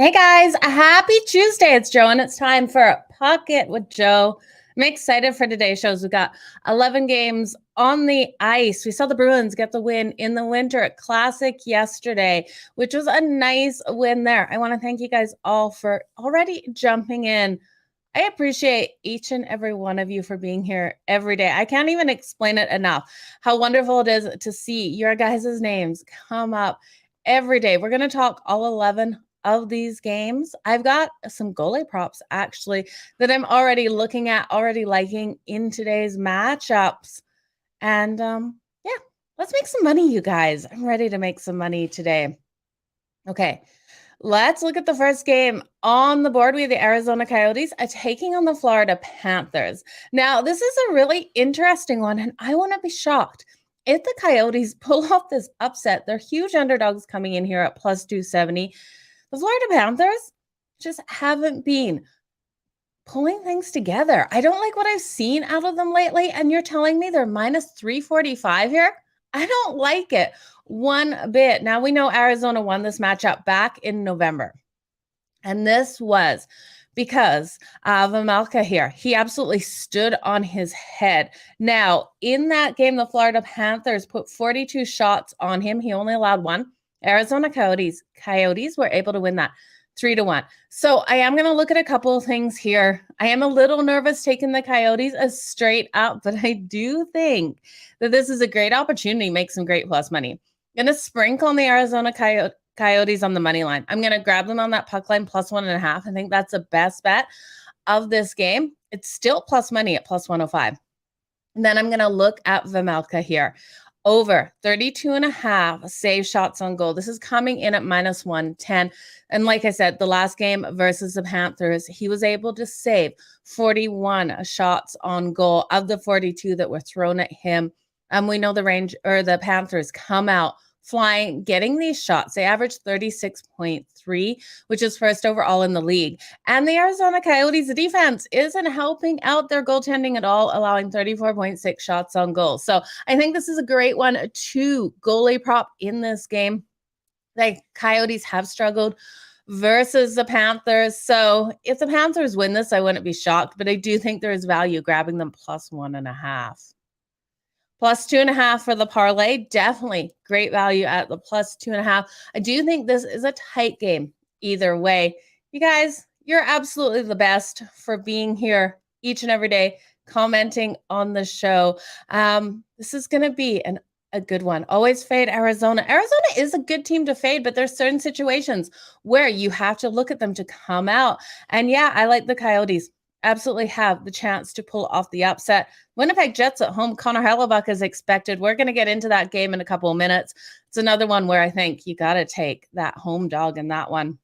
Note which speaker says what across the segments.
Speaker 1: Hey guys, happy Tuesday. It's Joe and it's time for Pikket with Joe. I'm excited for today's shows. We've got 11 games on the ice. We saw the Bruins get the win in the Winter Classic yesterday, which was a nice win there. I want to thank you guys all for already jumping in. I appreciate each and every one of you for being here every day. I can't even explain it enough how wonderful it is to see your guys' names come up every day. We're going to talk all 11 of these games. I've got some goalie props actually that I'm already looking at, already liking in today's matchups. And yeah, let's make some money, you guys. I'm ready to make some money today. Okay, let's look at the first game on the board. We have the Arizona Coyotes taking on the Florida Panthers. Now, this is a really interesting one, and I want to be shocked if the Coyotes pull off this upset. They're huge underdogs coming in here at plus 270. The Florida Panthers just haven't been pulling things together. I don't like what I've seen out of them lately, and you're telling me they're minus 345 here? I don't like it one bit. Now, we know Arizona won this matchup back in November, and this was because of Vejmelka here. He absolutely stood on his head. Now, in that game, the Florida Panthers put 42 shots on him. He only allowed one. Arizona Coyotes were able to win that 3-1. So I am going to look at a couple of things here. I am a little nervous taking the Coyotes as straight up, but I do think that this is a great opportunity to make some great plus money. I'm going to sprinkle on the Arizona Coyotes on the money line. I'm going to grab them on that puck line plus 1.5. I think that's the best bet of this game. It's still plus money at plus 105. And then I'm going to look at Vejmelka here. Over 32.5 save shots on goal. This is coming in at minus 110. And like I said, the last game versus the Panthers, he was able to save 41 shots on goal of the 42 that were thrown at him. And we know the Panthers come out flying, getting these shots. They averaged 36.3, which is first overall in the league. And the Arizona Coyotes defense isn't helping out their goaltending at all, allowing 34.6 shots on goal. So I think this is a great one to goalie prop in this game. The Coyotes have struggled versus the Panthers. So if the Panthers win this, I wouldn't be shocked, but I do think there is value grabbing them plus 1.5. Plus 2.5 for the parlay. Definitely great value at the plus 2.5. I do think this is a tight game either way. You guys, you're absolutely the best for being here each and every day, commenting on the show. This is going to be a good one. Always fade Arizona. Arizona is a good team to fade, but there's certain situations where you have to look at them to come out. And yeah, I like the Coyotes. Absolutely have the chance to pull off the upset. Winnipeg Jets at home. Connor Hellebuck is expected. We're going to get into that game in a couple of minutes. It's another one where I think you got to take that home dog in that one.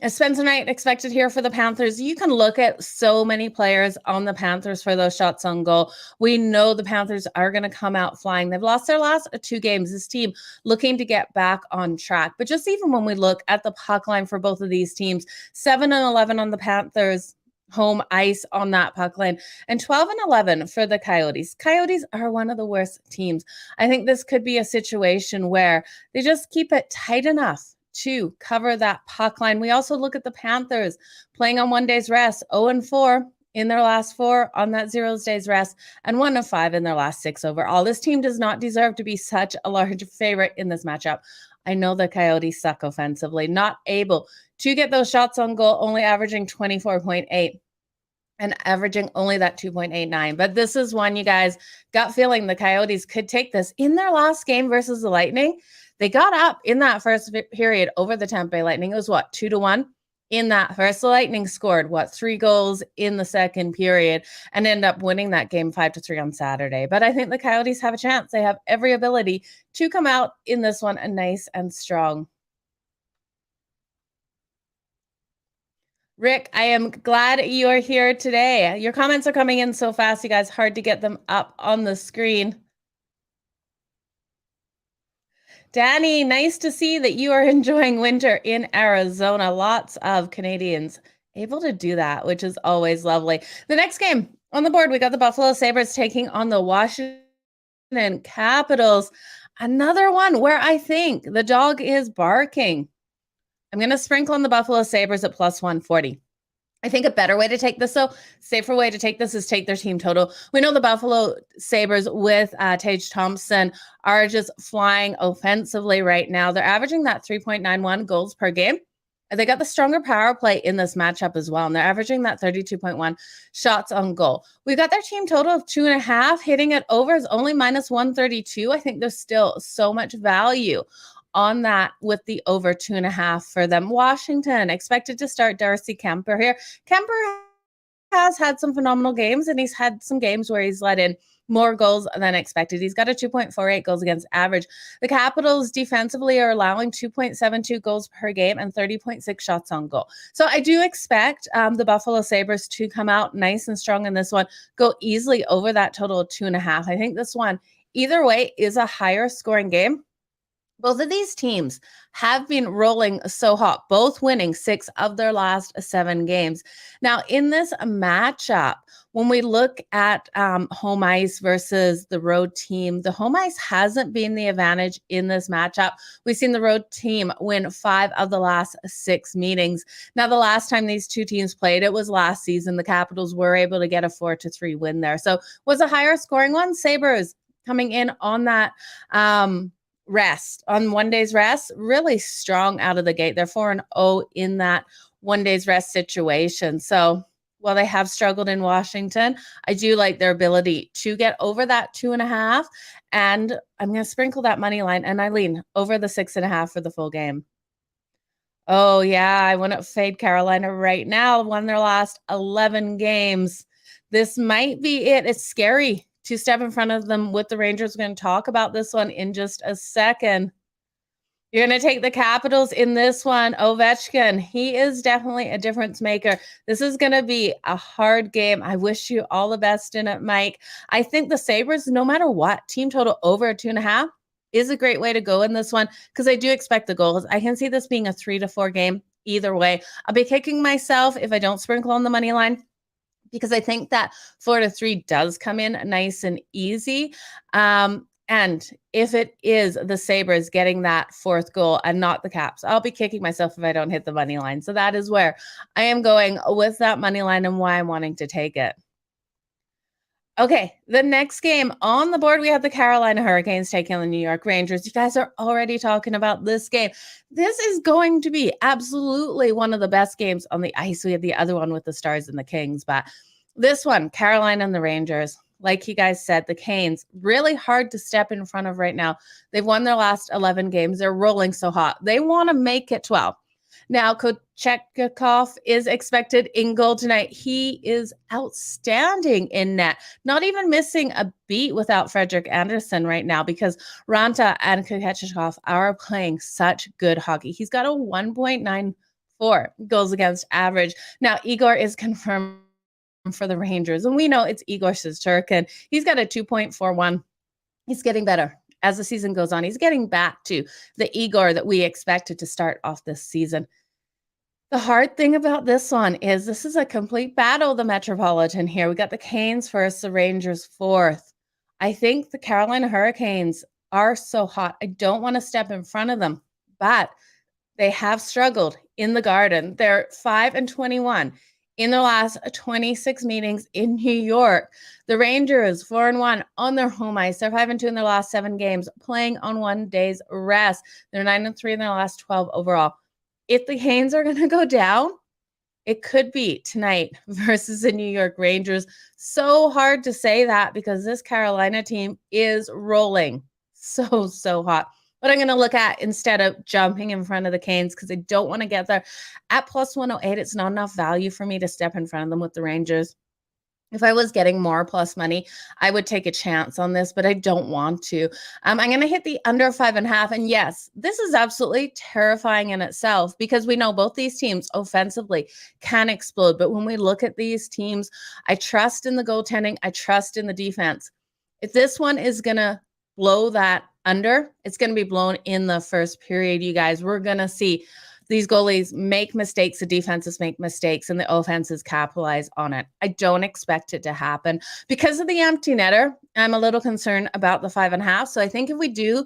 Speaker 1: Spencer Knight expected here for the Panthers. You can look at so many players on the Panthers for those shots on goal. We know the Panthers are going to come out flying. They've lost their last 2 games. This team looking to get back on track. But just even when we look at the puck line for both of these teams, 7-11 on the Panthers home ice on that puck line, and 12-11 for the Coyotes. Coyotes are one of the worst teams. I think this could be a situation where they just keep it tight enough to cover that puck line. We also look at the Panthers playing on 1 day's rest, 0-4 in their last 4 on that 0 days rest, and 1-5 in their last 6 overall. This team does not deserve to be such a large favorite in this matchup. I know the Coyotes suck offensively, not able to get those shots on goal, only averaging 24.8. and averaging only that 2.89. But this is one, you guys, gut feeling the Coyotes could take this. In their last game versus the Lightning, they got up in that first period over the Tampa Bay Lightning. It was what, 2-1? In that first, the Lightning scored, 3 goals in the second period and end up winning that game 5-3 on Saturday. But I think the Coyotes have a chance. They have every ability to come out in this one nice and strong. Rick, I am glad you are here today. Your comments are coming in so fast, you guys, hard to get them up on the screen. Danny, nice to see that you are enjoying winter in Arizona. Lots of Canadians able to do that, which is always lovely. The next game on the board, we got the Buffalo Sabres taking on the Washington Capitals. Another one where I think the dog is barking. I'm going to sprinkle on the Buffalo Sabres at plus 140. I think a better way to take this, safer way to take this is take their team total. We know the Buffalo Sabres with Tage Thompson are just flying offensively right now. They're averaging that 3.91 goals per game. They got the stronger power play in this matchup as well, and they're averaging that 32.1 shots on goal. We've got their team total of 2.5. Hitting it over is only minus 132. I think there's still so much value on that with the over 2.5 for them. Washington expected to start Darcy Kemper here. Kemper has had some phenomenal games, and he's had some games where he's let in more goals than expected. He's got a 2.48 goals against average. The Capitals defensively are allowing 2.72 goals per game and 30.6 shots on goal. So I do expect the Buffalo Sabres to come out nice and strong in this one, go easily over that total of 2.5. I think this one, either way, is a higher scoring game. Both of these teams have been rolling so hot, both winning 6 of their last 7 games. Now, in this matchup, when we look at home ice versus the road team, the home ice hasn't been the advantage in this matchup. We've seen the road team win 5 of the last 6 meetings. Now, the last time these two teams played, it was last season. The Capitals were able to get a 4-3 win there. So was a higher scoring one. Sabres coming in on that rest, on 1 day's rest, really strong out of the gate. They're 4-0 in that 1 day's rest situation. So while they have struggled in Washington, I do like their ability to get over that 2.5. And I'm going to sprinkle that money line, and I lean over the 6.5 for the full game. Oh, yeah, I want to fade Carolina right now. Won their last 11 games. This might be it. It's scary to step in front of them with the Rangers. We're going to talk about this one in just a second. You're going to take the Capitals in this one. Ovechkin, he is definitely a difference maker. This is going to be a hard game. I wish you all the best in it, Mike. I think the Sabres, no matter what, team total over 2.5 is a great way to go in this one because I do expect the goals. I can see this being a 3-4 game either way. I'll be kicking myself if I don't sprinkle on the money line, because I think that 4-3 does come in nice and easy. And if it is the Sabres getting that 4th goal and not the Caps, I'll be kicking myself if I don't hit the money line. So that is where I am going with that money line and why I'm wanting to take it. Okay, the next game on the board, we have the Carolina Hurricanes taking on the New York Rangers. You guys are already talking about this game. This is going to be absolutely one of the best games on the ice. We had the other one with the Stars and the Kings, but this one, Carolina and the Rangers, like you guys said, the Canes, really hard to step in front of right now. They've won their last 11 games. They're rolling so hot. They want to make it 12. Now, Kochetkov is expected in goal tonight. He is outstanding in net, not even missing a beat without Frederik Andersen right now because Ranta and Kochetkov are playing such good hockey. He's got a 1.94 goals against average. Now, Igor is confirmed for the Rangers, and we know it's Igor Shesterkin. He's got a 2.41. He's getting better as the season goes on. He's getting back to the Igor that we expected to start off this season. The hard thing about this one is this is a complete battle, the Metropolitan here. We got the Canes first, the Rangers 4th. I think the Carolina Hurricanes are so hot. I don't want to step in front of them, but they have struggled in the Garden. They're 5-21 in their last 26 meetings in New York. The Rangers 4-1 on their home ice. They're 5-2 in their last 7 games, playing on 1 day's rest. They're 9-3 in their last 12 overall. If the Canes are going to go down, it could be tonight versus the New York Rangers. So hard to say that because this Carolina team is rolling so hot. But I'm going to look at instead of jumping in front of the Canes because I don't want to get there. At plus 108, it's not enough value for me to step in front of them with the Rangers. If I was getting more plus money, I would take a chance on this, but I don't want to. I'm going to hit the under 5.5. And yes, this is absolutely terrifying in itself because we know both these teams offensively can explode. But when we look at these teams, I trust in the goaltending. I trust in the defense. If this one is going to blow that under, it's going to be blown in the first period, you guys. We're going to see these goalies make mistakes, the defenses make mistakes, and the offenses capitalize on it. I don't expect it to happen. Because of the empty netter, I'm a little concerned about the 5.5. So I think if we do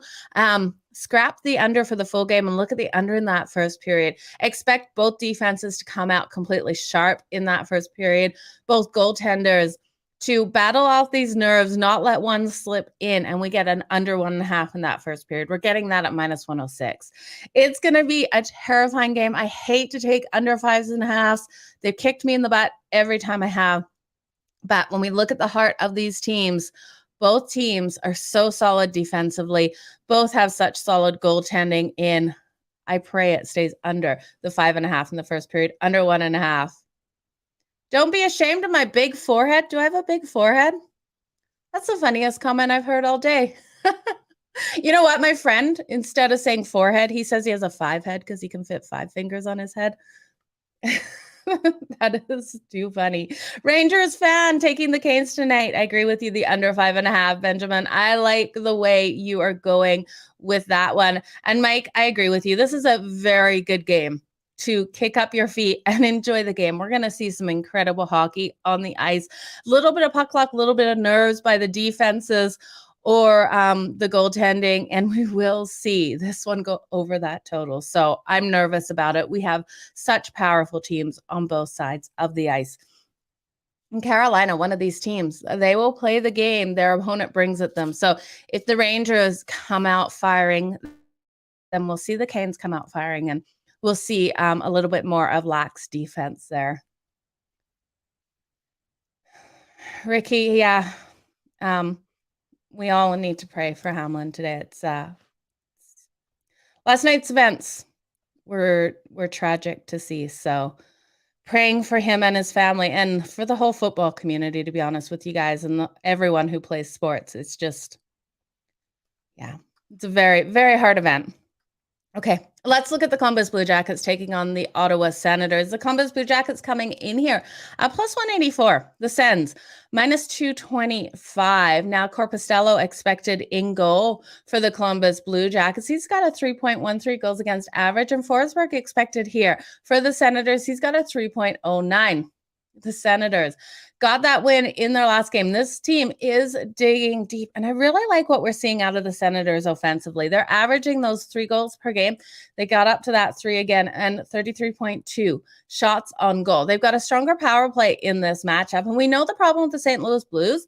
Speaker 1: scrap the under for the full game and look at the under in that first period, expect both defenses to come out completely sharp in that first period, both goaltenders to battle off these nerves, not let one slip in, and we get an under 1.5 in that first period. We're getting that at minus 106. It's going to be a terrifying game. I hate to take under 5.5s. They've kicked me in the butt every time I have. But when we look at the heart of these teams, both teams are so solid defensively. Both have such solid goaltending in. I pray it stays under the 5.5 in the first period, under 1.5. Don't be ashamed of my big forehead. Do I have a big forehead? That's the funniest comment I've heard all day. You know what? My friend, instead of saying forehead, he says he has a 5 head because he can fit 5 fingers on his head. That is too funny. Rangers fan taking the Canes tonight. I agree with you. The under 5.5, Benjamin. I like the way you are going with that one. And Mike, I agree with you. This is a very good game to kick up your feet and enjoy the game. We're going to see some incredible hockey on the ice. A little bit of puck luck, a little bit of nerves by the defenses or the goaltending, and we will see this one go over that total. So I'm nervous about it. We have such powerful teams on both sides of the ice. In Carolina, one of these teams, they will play the game their opponent brings at them. So if the Rangers come out firing, then we'll see the Canes come out firing, and we'll see a little bit more of lax defense there. Ricky, yeah. We all need to pray for Hamlin today. It's last night's events were tragic to see. So praying for him and his family and for the whole football community, to be honest with you guys, and everyone who plays sports. It's just, yeah, it's a very, very hard event. Okay, let's look at the Columbus Blue Jackets taking on the Ottawa Senators. The Columbus Blue Jackets coming in here at plus 184. The Sens, minus 225. Now, Corpostello expected in goal for the Columbus Blue Jackets. He's got a 3.13 goals against average, and Forsberg expected here. For the Senators, he's got a 3.09. The Senators got that win in their last game. This team is digging deep, and I really like what we're seeing out of the Senators offensively. They're averaging those 3 goals per game. They got up to that 3 again, and 33.2 shots on goal. They've got a stronger power play in this matchup, and we know the problem with the St. Louis Blues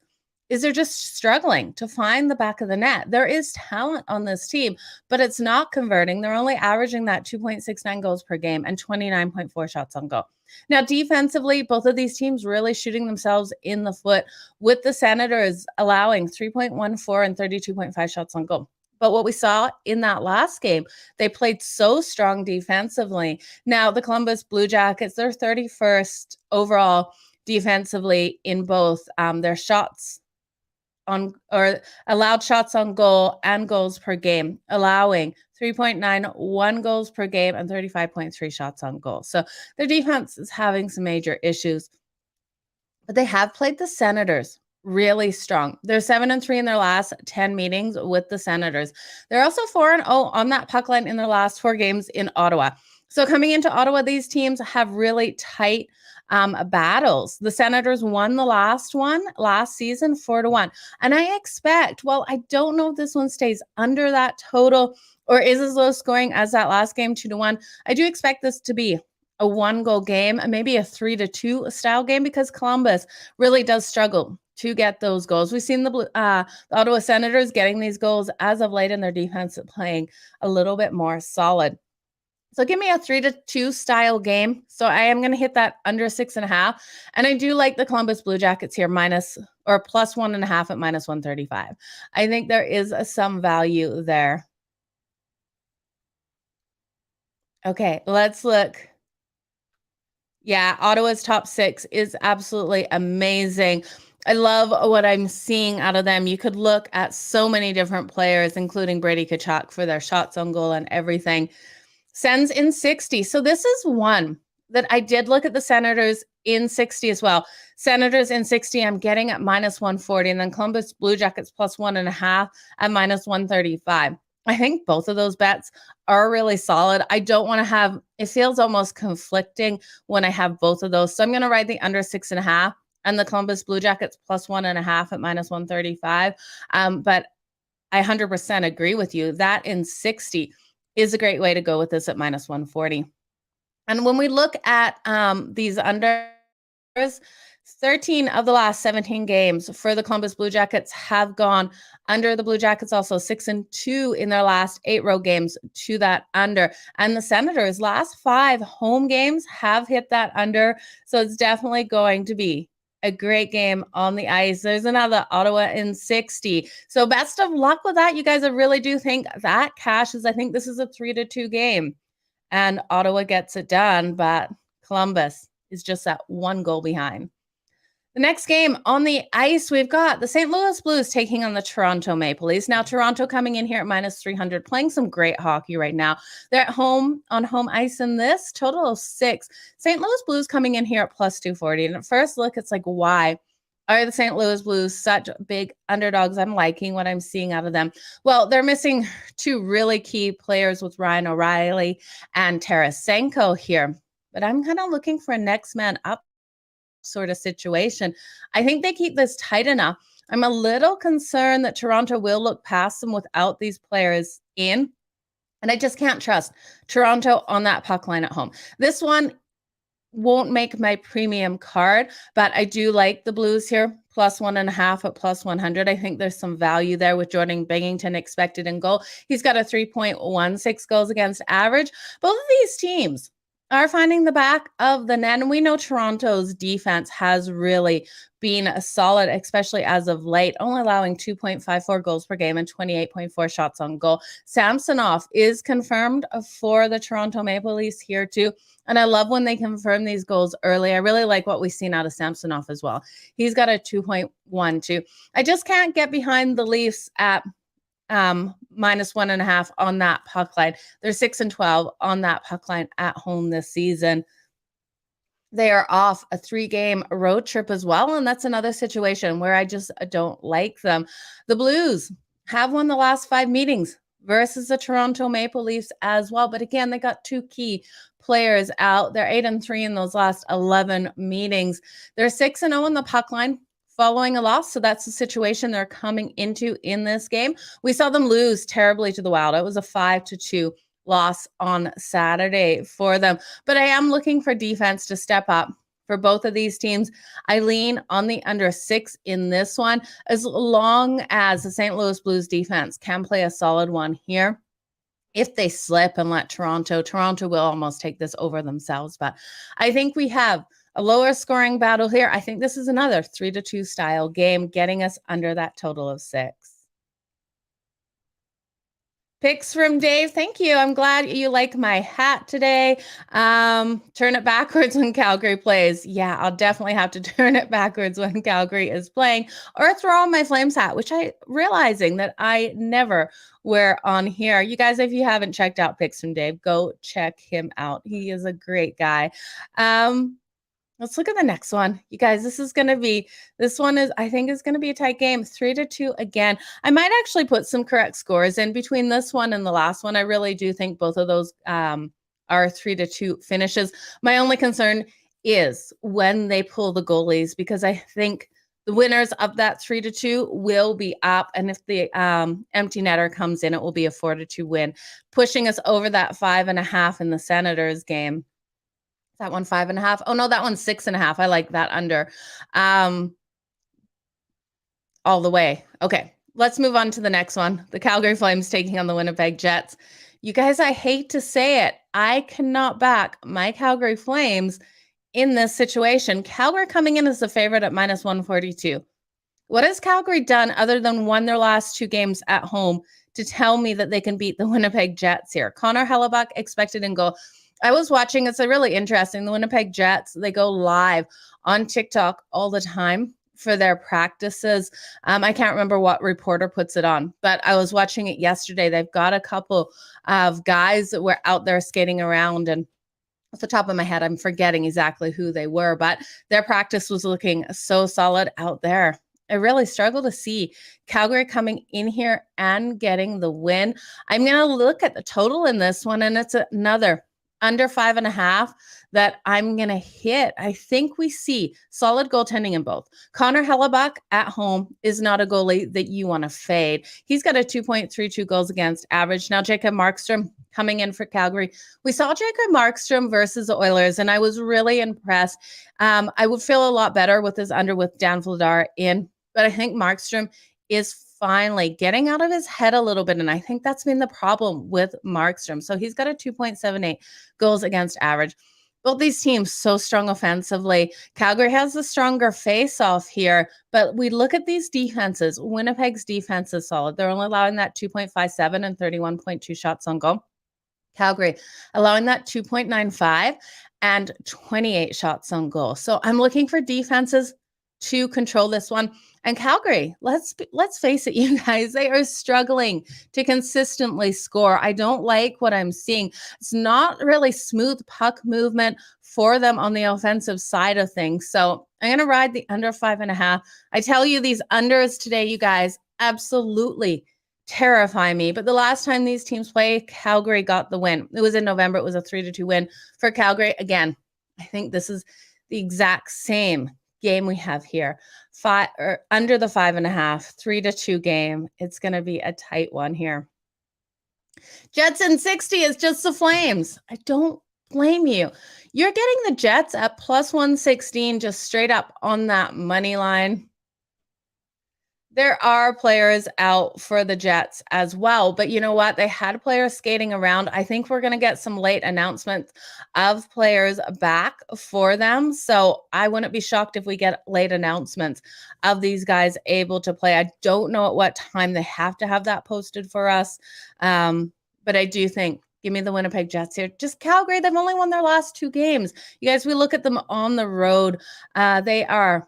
Speaker 1: is they're just struggling to find the back of the net. There is talent on this team, but it's not converting. They're only averaging that 2.69 goals per game and 29.4 shots on goal. Now, defensively, both of these teams really shooting themselves in the foot, with the Senators allowing 3.14 and 32.5 shots on goal. But what we saw in that last game, they played so strong defensively. Now, the Columbus Blue Jackets, they're 31st overall defensively in both their shots on, or allowed shots on goal and goals per game, allowing 3.91 goals per game and 35.3 shots on goal. So their defense is having some major issues, but they have played the Senators really strong. They're 7-3 in their last 10 meetings with the Senators. They're also 4-0 on that puck line in their last 4 games in Ottawa. So coming into Ottawa, these teams have really tight battles. The Senators won the last one last season 4-1. And I expect, well, I don't know if this one stays under that total or is as low scoring as that last game 2-1. I do expect this to be a 1-goal game, maybe a 3-2 style game, because Columbus really does struggle to get those goals. We've seen the Ottawa Senators getting these goals as of late, and their defense playing a little bit more solid. So give me a 3-2 style game. So I am going to hit that under 6.5. And I do like the Columbus Blue Jackets here minus or plus 1.5 at minus 135. I think there is some value there. Okay, let's look. Yeah, Ottawa's top 6 is absolutely amazing. I love what I'm seeing out of them. You could look at so many different players, including Brady Tkachuk for their shots on goal and everything. Sens in 60. So this is one that I did look at the Senators in 60 as well. Senators in 60, I'm getting at minus 140, and then Columbus Blue Jackets plus 1.5 at minus 135. I think both of those bets are really solid. I don't want to have, it feels almost conflicting when I have both of those. So I'm going to ride the under 6.5 and the Columbus Blue Jackets plus 1.5 at minus 135. But I 100% agree with you. That in 60 is a great way to go with this at minus 140. And when we look at these unders, 13 of the last 17 games for the Columbus Blue Jackets have gone under. The Blue Jackets also 6-2 in their last 8 road games to that under. And the Senators' last 5 home games have hit that under. So it's definitely going to be a great game on the ice. There's another Ottawa in 60. So best of luck with that. You guys, I really do think that cashes. I think this is a 3-2 game and Ottawa gets it done, but Columbus is just that 1 goal behind. The next game on the ice, we've got the St. Louis Blues taking on the Toronto Maple Leafs. Now, Toronto coming in here at minus 300, playing some great hockey right now. They're at home on home ice in this, total of 6. St. Louis Blues coming in here at plus 240. And at first look, it's like, why are the St. Louis Blues such big underdogs? I'm liking what I'm seeing out of them. Well, they're missing 2 really key players with Ryan O'Reilly and Tarasenko here. But I'm kind of looking for a next man up sort of situation. I think they keep this tight enough. I'm a little concerned that Toronto will look past them without these players in. And I just can't trust Toronto on that puck line at home. This one won't make my premium card, but I do like the Blues here, plus 1.5 at plus 100. I think there's some value there with Jordan Binnington expected in goal. He's got a 3.16 goals against average. Both of these teams are finding the back of the net. And we know Toronto's defense has really been solid, especially as of late, only allowing 2.54 goals per game and 28.4 shots on goal. Samsonov is confirmed for the Toronto Maple Leafs here too. And I love when they confirm these goals early. I really like what we've seen out of Samsonov as well. He's got a 2.12. I just can't get behind the Leafs at minus 1.5 on that puck line. They're 6-12 on that puck line at home this season. They are off a 3-game road trip as well. And that's another situation where I just don't like them. The Blues have won the last 5 meetings versus the Toronto Maple Leafs as well. But again, they got 2 key players out. They're 8-3 in those last 11 meetings. They're 6-0 on the puck line following a loss. So that's the situation they're coming into in this game. We saw them lose terribly to the Wild. It was a 5-2 loss on Saturday for them. But I am looking for defense to step up for both of these teams. I lean on the under 6 in this one, as long as the St. Louis Blues defense can play a solid one here. If they slip and let Toronto will almost take this over themselves. But I think we have a lower scoring battle here. I think this is another 3-2 style game, getting us under that total of 6. Picks from Dave. Thank you. I'm glad you like my hat today. Turn it backwards when Calgary plays. Yeah, I'll definitely have to turn it backwards when Calgary is playing, or throw on my Flames hat, which I realizing that I never wear on here. You guys, if you haven't checked out Picks from Dave, go check him out. He is a great guy. Let's look at the next one. You guys, this is going to be, I think is going to be a tight game. 3-2 again. I might actually put some correct scores in between this one and the last one. I really do think both of those are 3-2 finishes. My only concern is when they pull the goalies, because I think the winners of that 3-2 will be up. And if the empty netter comes in, it will be a 4-2 win, pushing us over that 5.5 in the Senators game. That one 5.5. Oh no, that one's 6.5. I like that under. All the way. Okay, let's move on to the next one. The Calgary Flames taking on the Winnipeg Jets. You guys, I hate to say it. I cannot back my Calgary Flames in this situation. Calgary coming in as the favorite at minus 142. What has Calgary done other than won their last 2 games at home to tell me that they can beat the Winnipeg Jets here? Connor Hellebuck expected in goal. I was watching. It's really interesting. The Winnipeg Jets, they go live on TikTok all the time for their practices. I can't remember what reporter puts it on, but I was watching it yesterday. They've got a couple of guys that were out there skating around, and off the top of my head, I'm forgetting exactly who they were, but their practice was looking so solid out there. I really struggle to see Calgary coming in here and getting the win. I'm going to look at the total in this one, and it's another under 5.5 that I'm going to hit. I think we see solid goaltending in both. Connor Hellebuck at home is not a goalie that you want to fade. He's got a 2.32 goals against average. Now, Jacob Markstrom coming in for Calgary. We saw Jacob Markstrom versus the Oilers, and I was really impressed. I would feel a lot better with his under with Dan Vladar in, but I think Markstrom is finally getting out of his head a little bit, and I think that's been the problem with Markstrom. So he's got a 2.78 goals against average. Both these teams so strong offensively. Calgary has the stronger face-off here, but we look at these defenses. Winnipeg's defense is solid. They're only allowing that 2.57 and 31.2 shots on goal. Calgary allowing that 2.95 and 28 shots on goal. So I'm looking for defenses to control this one. And Calgary, let's face it, you guys, they are struggling to consistently score. I don't like what I'm seeing. It's not really smooth puck movement for them on the offensive side of things. So I'm going to ride the under 5.5. I tell you, these unders today, you guys, absolutely terrify me. But the last time these teams played, Calgary got the win. It was in November. It was a 3-2 win for Calgary. Again, I think this is the exact same game we have here. Under the 5.5, 3-2 game. It's going to be a tight one here. Jets in 60 is just the Flames. I don't blame you. You're getting the Jets at plus 116 just straight up on that money line. There are players out for the Jets as well, but you know what? They had players skating around. I think we're going to get some late announcements of players back for them. So I wouldn't be shocked if we get late announcements of these guys able to play. I don't know at what time they have to have that posted for us. But I do think, give me the Winnipeg Jets here. Just Calgary, they've only won their last 2 games. You guys, we look at them on the road. They are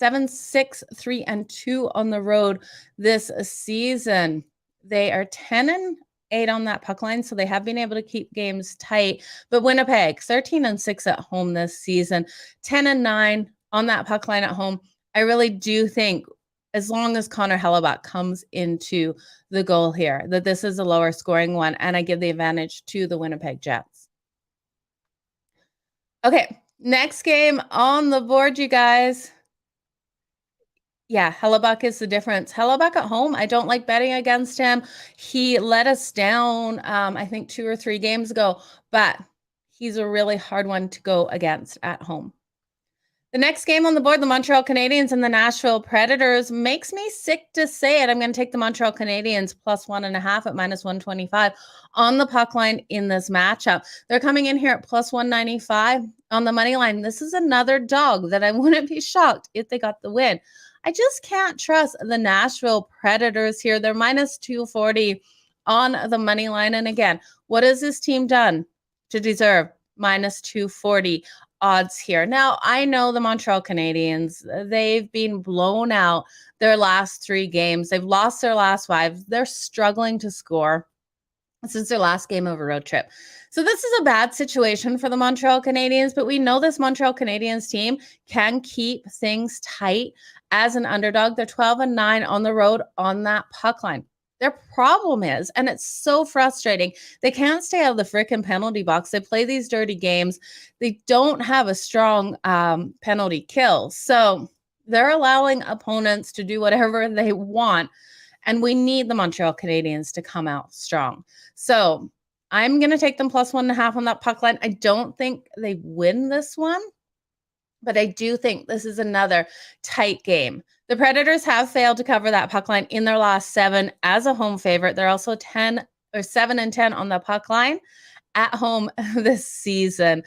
Speaker 1: 7-6-3-2 on the road this season. They are 10-8 on that puck line, so they have been able to keep games tight. But Winnipeg, 13-6 at home this season, 10-9 on that puck line at home. I really do think, as long as Connor Hellebuck comes into the goal here, that this is a lower scoring one, and I give the advantage to the Winnipeg Jets. Okay, next game on the board, you guys. Yeah, Hellebuck is the difference. Hellebuck at home, I don't like betting against him. He let us down, I think 2 or 3 games ago, but he's a really hard one to go against at home. The next game on the board, the Montreal Canadiens and the Nashville Predators, makes me sick to say it. I'm going to take the Montreal Canadiens plus 1.5 at minus 125 on the puck line in this matchup. They're coming in here at plus 195 on the money line. This is another dog that I wouldn't be shocked if they got the win. I just can't trust the Nashville Predators here. They're minus 240 on the money line. And again, what has this team done to deserve minus 240 odds here? Now, I know the Montreal Canadiens, they've been blown out their last 3 games. They've lost their last 5. They're struggling to score since their last game of a road trip. So this is a bad situation for the Montreal Canadiens, but we know this Montreal Canadiens team can keep things tight as an underdog. They're 12-9 on the road on that puck line. Their problem is, and it's so frustrating, they can't stay out of the freaking penalty box. They play these dirty games. They don't have a strong penalty kill. So they're allowing opponents to do whatever they want. And we need the Montreal Canadiens to come out strong. So I'm going to take them plus 1.5 on that puck line. I don't think they win this one, but I do think this is another tight game. The Predators have failed to cover that puck line in their last 7 as a home favorite. They're also 10 or 7-10 on the puck line at home this season.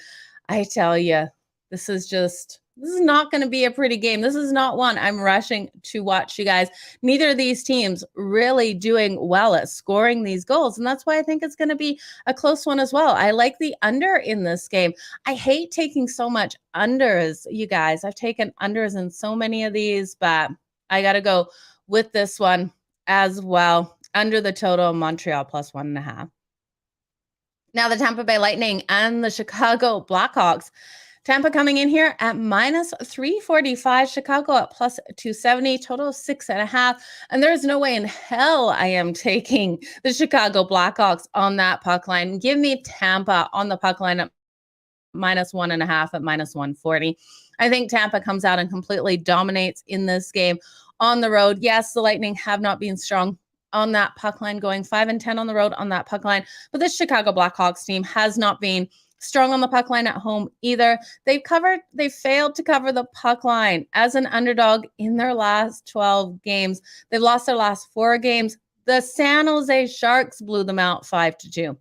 Speaker 1: I tell you, this is not going to be a pretty game. This is not one I'm rushing to watch, you guys. Neither of these teams really doing well at scoring these goals. And that's why I think it's going to be a close one as well. I like the under in this game. I hate taking so much unders, you guys. I've taken unders in so many of these, but I got to go with this one as well. Under the total, Montreal plus 1.5. Now the Tampa Bay Lightning and the Chicago Blackhawks. Tampa coming in here at minus 345, Chicago at plus 270, total of 6.5. And there's no way in hell I am taking the Chicago Blackhawks on that puck line. Give me Tampa on the puck line at minus 1.5 at minus 140. I think Tampa comes out and completely dominates in this game on the road. Yes, the Lightning have not been strong on that puck line, going 5-10 on the road on that puck line. But this Chicago Blackhawks team has not been strong on the puck line at home either. They failed to cover the puck line as an underdog in their last 12 games. They've lost their last 4 games. The San Jose Sharks blew them out 5-2.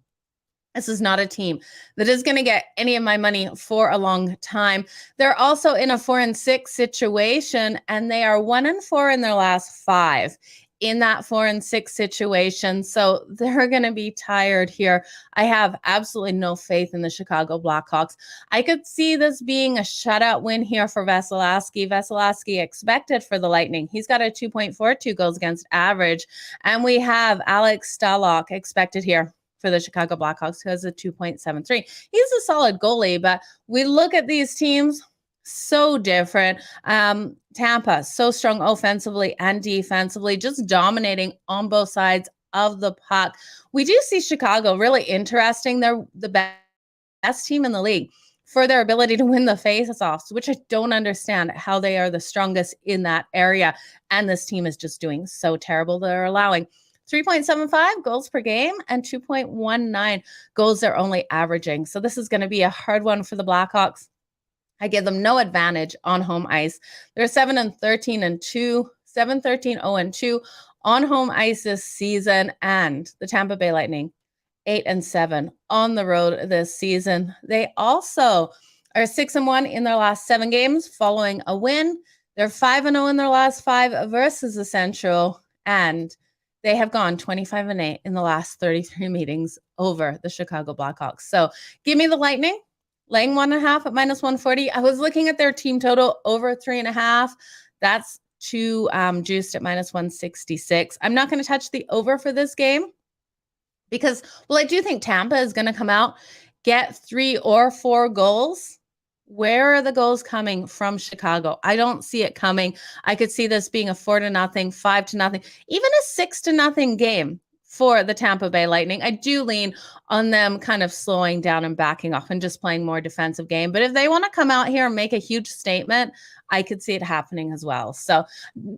Speaker 1: This is not a team that is going to get any of my money for a long time. They're also in a 4-6 situation, and they are 1-4 in their last 5 in that 4-6 situation. So they're going to be tired here. I have absolutely no faith in the Chicago Blackhawks. I could see this being a shutout win here for Vasilevskiy. Vasilevskiy expected for the Lightning. He's got a 2.42 goals against average. And we have Alex Stalock expected here for the Chicago Blackhawks, who has a 2.73. He's a solid goalie, but we look at these teams, so different. Tampa, so strong offensively and defensively, just dominating on both sides of the puck. We do see Chicago really interesting. They're the best team in the league for their ability to win the face-offs, which I don't understand how they are the strongest in that area. And this team is just doing so terrible. They're allowing 3.75 goals per game and 2.19 goals they're only averaging. So this is going to be a hard one for the Blackhawks. I give them no advantage on home ice. They're 7-13-2, 7-13-0-2 on home ice this season. And the Tampa Bay Lightning, 8-7 on the road this season. They also are 6-1 in their last 7 games following a win. They're 5-0 in their last 5 versus the Central. And they have gone 25-8 in the last 33 meetings over the Chicago Blackhawks. So give me the Lightning. Laying 1.5 at minus 140. I was looking at their team total over 3.5. That's too juiced at minus 166. I'm not going to touch the over for this game because, well, I do think Tampa is going to come out, get 3 or 4 goals. Where are the goals coming from Chicago? I don't see it coming. I could see this being a 4-0, 5-0, even a 6-0 game for the Tampa Bay Lightning. I do lean on them kind of slowing down and backing off and just playing more defensive game. But if they want to come out here and make a huge statement, I could see it happening as well. So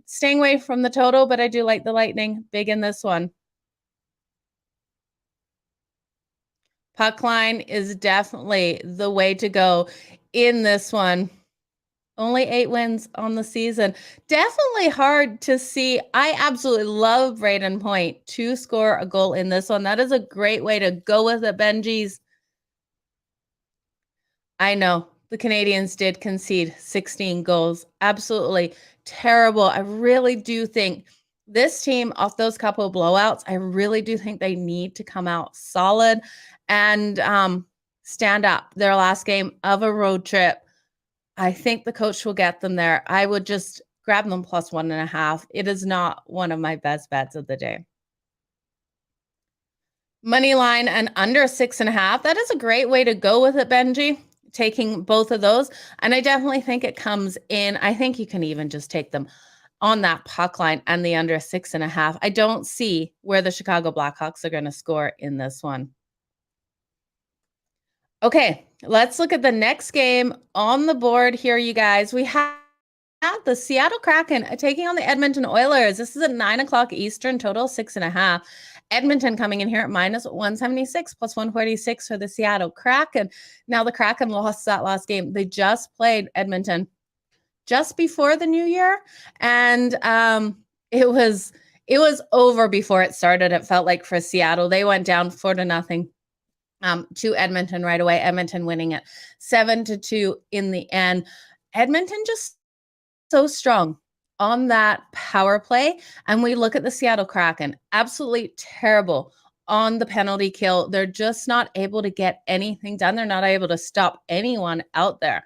Speaker 1: staying away from the total, but I do like the Lightning big in this one. Puck line is definitely the way to go in this one. Only 8 wins on the season. Definitely hard to see. I absolutely love Braden Point to score a goal in this one. That is a great way to go with it, Benjis. I know the Canadiens did concede 16 goals. Absolutely terrible. I really do think this team, off those couple of blowouts, I really do think they need to come out solid and stand up. Their last game of a road trip, I think the coach will get them there. I would just grab them plus 1.5. It is not one of my best bets of the day. Money line and under 6.5. That is a great way to go with it, Benji. Taking both of those. And I definitely think it comes in. I think you can even just take them on that puck line and the under 6.5. I don't see where the Chicago Blackhawks are going to score in this one. Okay, let's look at the next game on the board here, you guys. We have the Seattle Kraken taking on the Edmonton Oilers. This is at 9 o'clock Eastern, total 6.5. Edmonton coming in here at minus 176, plus 146 for the Seattle Kraken. Now the Kraken lost that last game. They just played Edmonton just before the new year, and it was It was over before it started. It felt like for Seattle. They went down 4-0 to Edmonton right away. Edmonton winning it 7-2 in the end. Edmonton just so strong on that power play. And we look at the Seattle Kraken, absolutely terrible on the penalty kill. They're just not able to get anything done. They're not able to stop anyone out there.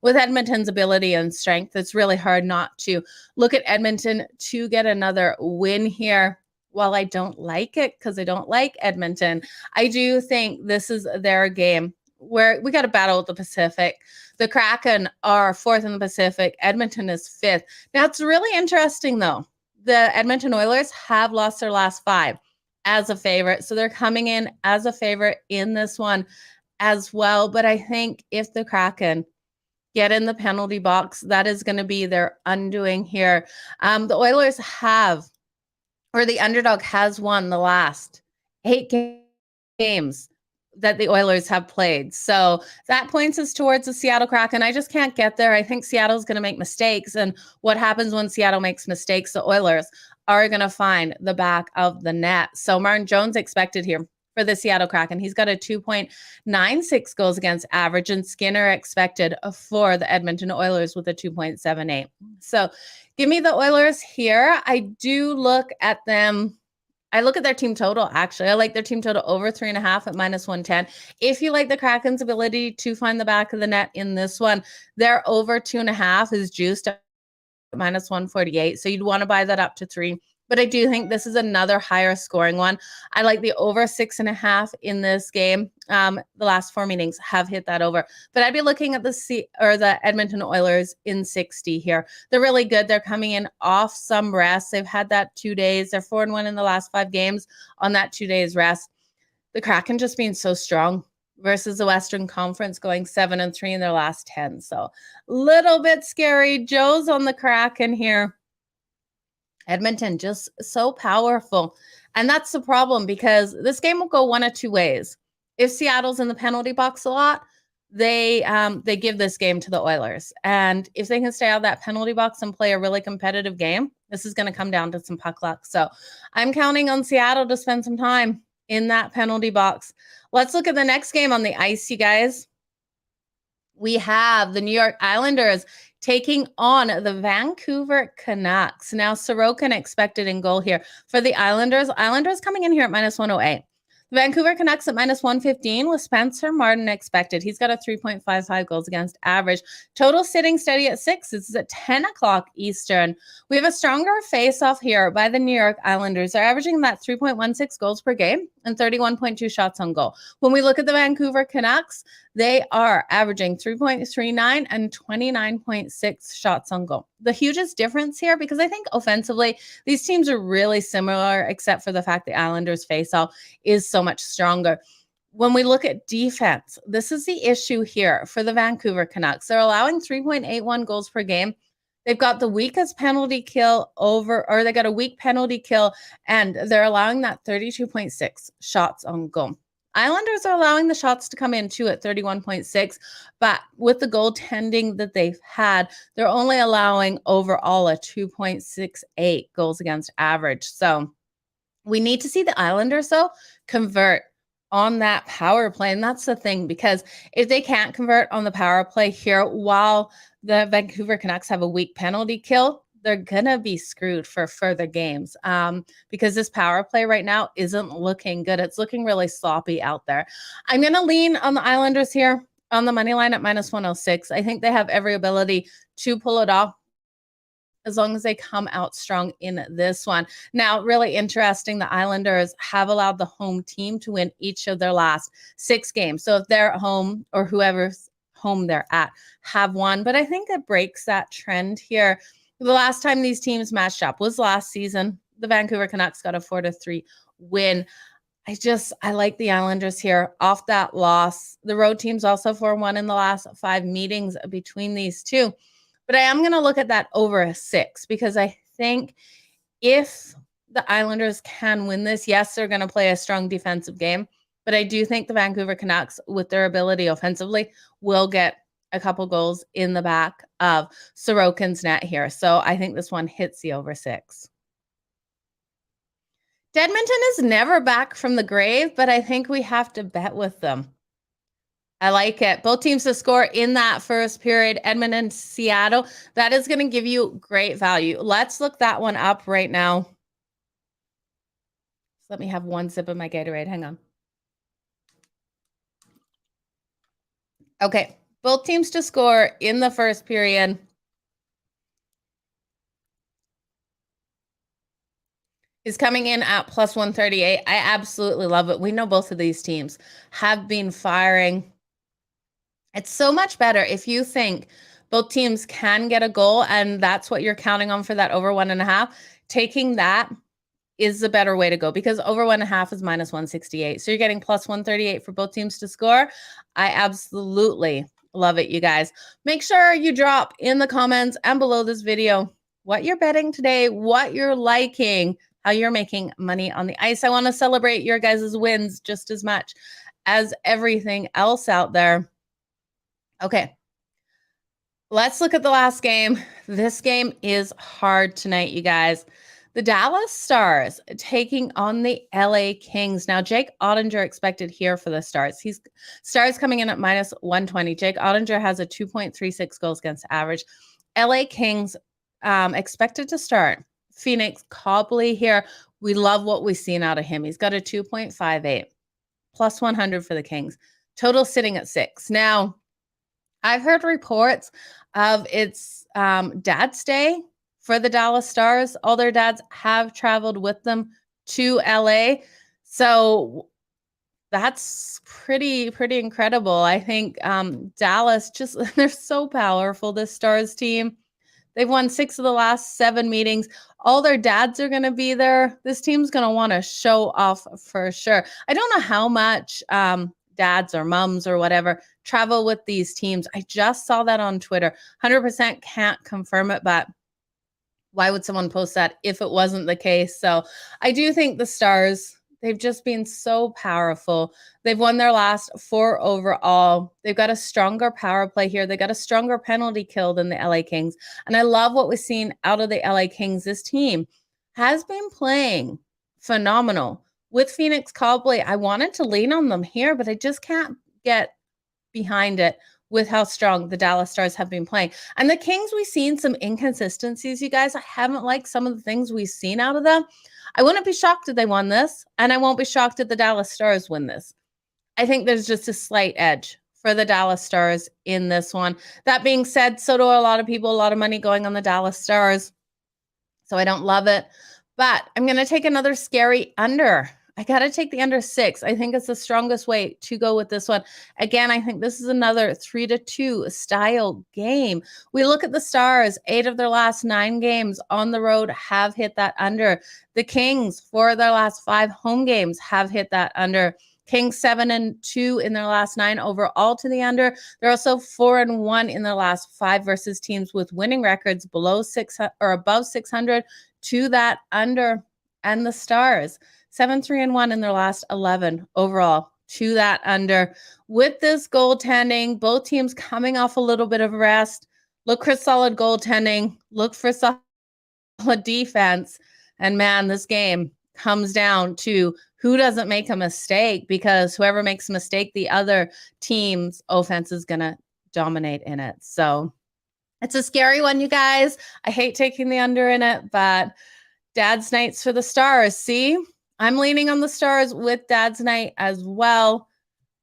Speaker 1: With Edmonton's ability and strength, it's really hard not to look at Edmonton to get another win here. While I don't like it because I don't like Edmonton, I do think this is their game where we got to battle with the Pacific. The Kraken are 4th in the Pacific. Edmonton is 5th. Now, it's really interesting, though. The Edmonton Oilers have lost their last 5 as a favorite. So they're coming in as a favorite in this one as well. But I think if the Kraken get in the penalty box, that is going to be their undoing here. The Oilers have, or the underdog has won the last 8 games that the Oilers have played. So that points us towards the Seattle Kraken. I just can't get there. I think Seattle's going to make mistakes. And what happens when Seattle makes mistakes? The Oilers are going to find the back of the net. So Martin Jones expected here for the Seattle Kraken. He's got a 2.96 goals against average, and Skinner expected for the Edmonton Oilers with a 2.78. So give me the Oilers here. I do look at them. I look at their team total, actually. I like their team total over 3.5 at -110. If you like the Kraken's ability to find the back of the net in this one, their over 2.5 is juiced at -148. So you'd want to buy that up to 3. But I do think this is another higher scoring one. I like the over 6.5 in this game. The last 4 meetings have hit that over. But I'd be looking at the Edmonton Oilers in 60 here. They're really good. They're coming in off some rest. They've had that 2 days. They're 4-1 in the last 5 games on that 2 days rest. The Kraken just being so strong versus the Western Conference going 7-3 in their last 10. So little bit scary. Joe's on the Kraken here. Edmonton just so powerful. And that's the problem, because this game will go one of 2 ways. If Seattle's in the penalty box a lot, they give this game to the Oilers. And if they can stay out of that penalty box and play a really competitive game, this is going to come down to some puck luck. So I'm counting on Seattle to spend some time in that penalty box. Let's look at the next game on the ice, you guys. We have the New York Islanders taking on the Vancouver Canucks. Now, Sorokin expected in goal here for the Islanders. Islanders coming in here at -108. The Vancouver Canucks at -115 with Spencer Martin expected. He's got a 3.55 goals against average. Total sitting steady at 6. This is at 10 o'clock Eastern. We have a stronger face-off here by the New York Islanders. They're averaging that 3.16 goals per game and 31.2 shots on goal. When we look at the Vancouver Canucks, they are averaging 3.39 and 29.6 shots on goal. The hugest difference here, because I think offensively, these teams are really similar, except for the fact the Islanders face-off is so much stronger. When we look at defense, this is the issue here for the Vancouver Canucks. They're allowing 3.81 goals per game. They've got the weakest penalty kill they got a weak penalty kill, and they're allowing that 32.6 shots on goal. Islanders are allowing the shots to come in too at 31.6, but with the goaltending that they've had, they're only allowing overall a 2.68 goals against average. So we need to see the Islanders, though, convert on that power play. And that's the thing, because if they can't convert on the power play here while the Vancouver Canucks have a weak penalty kill, they're going to be screwed for further games because this power play right now isn't looking good. It's looking really sloppy out there. I'm going to lean on the Islanders here on the money line at -106. I think they have every ability to pull it off as long as they come out strong in this one. Now, really interesting, the Islanders have allowed the home team to win each of their last 6 games. So if they're at home, or whoever's home they're at, have won. But I think it breaks that trend here. The last time these teams matched up was last season. The Vancouver Canucks got a 4-3 win. I like the Islanders here off that loss. The road team's also 4-1 in the last 5 meetings between these two. But I am going to look at that over a 6, because I think if the Islanders can win this, yes, they're going to play a strong defensive game. But I do think the Vancouver Canucks, with their ability offensively, will get a couple goals in the back of Sorokin's net here. So I think this one hits the over 6. Edmonton is never back from the grave, but I think we have to bet with them. I like it. Both teams to score in that first period, Edmonton, Seattle. That is going to give you great value. Let's look that one up right now. Let me have one sip of my Gatorade. Hang on. Okay, both teams to score in the first period. Is coming in at plus 138. I absolutely love it. We know both of these teams have been firing. It's so much better if you think both teams can get a goal and that's what you're counting on for that over 1.5. Taking that is the better way to go because over 1.5 is minus 168. So you're getting plus 138 for both teams to score. I absolutely love it, you guys. Make sure you drop in the comments and below this video what you're betting today, what you're liking, how you're making money on the ice. I want to celebrate your guys' wins just as much as everything else out there. Okay, let's look at the last game. This game is hard tonight, you guys. The Dallas Stars taking on the LA Kings. Now, Jake Ottinger expected here for the Stars. Stars coming in at minus 120. Jake Ottinger has a 2.36 goals against average. LA Kings expected to start. Phoenix Copley here. We love what we've seen out of him. He's got a 2.58 plus 100 for the Kings. Total sitting at 6. Now, I've heard reports of it's Dad's Day for the Dallas Stars. All their dads have traveled with them to LA. So that's pretty incredible. I think Dallas they're so powerful, this Stars team. They've won 6 of the last 7 meetings. All their dads are going to be there. This team's going to want to show off for sure. I don't know how much dads or mums or whatever travel with these teams. I just saw that on Twitter. 100% can't confirm it, but why would someone post that if it wasn't the case? So I do think the Stars, they've just been so powerful. They've won their last 4 overall. They've got a stronger power play here. They got a stronger penalty kill than the LA Kings. And I love what we've seen out of the LA Kings. This team has been playing phenomenal. With Phoenix Copley, I wanted to lean on them here, but I just can't get behind it with how strong the Dallas Stars have been playing. And the Kings, we've seen some inconsistencies, you guys. I haven't liked some of the things we've seen out of them. I wouldn't be shocked if they won this, and I won't be shocked if the Dallas Stars win this. I think there's just a slight edge for the Dallas Stars in this one. That being said, so do a lot of people, a lot of money going on the Dallas Stars. So I don't love it. But I'm going to take another scary under. I got to take the under 6. I think it's the strongest way to go with this one. Again, I think this is another 3-2 style game. We look at the Stars. 8 of their last 9 games on the road have hit that under. The Kings, 4 of their last 5 home games have hit that under. Kings 7-2 in their last 9 overall to the under. They're also 4-1 in their last 5 versus teams with winning records below 600 or above 600 to that under. And the Stars 7-3-1 in their last 11 overall to that under. With this goaltending, both teams coming off a little bit of rest. Look for solid goaltending. Look for solid defense. And man, this game comes down to who doesn't make a mistake, because whoever makes a mistake, the other team's offense is going to dominate in it. So it's a scary one, you guys. I hate taking the under in it, but Dad's Nights for the Stars. See? I'm leaning on the Stars with Dad's Night as well.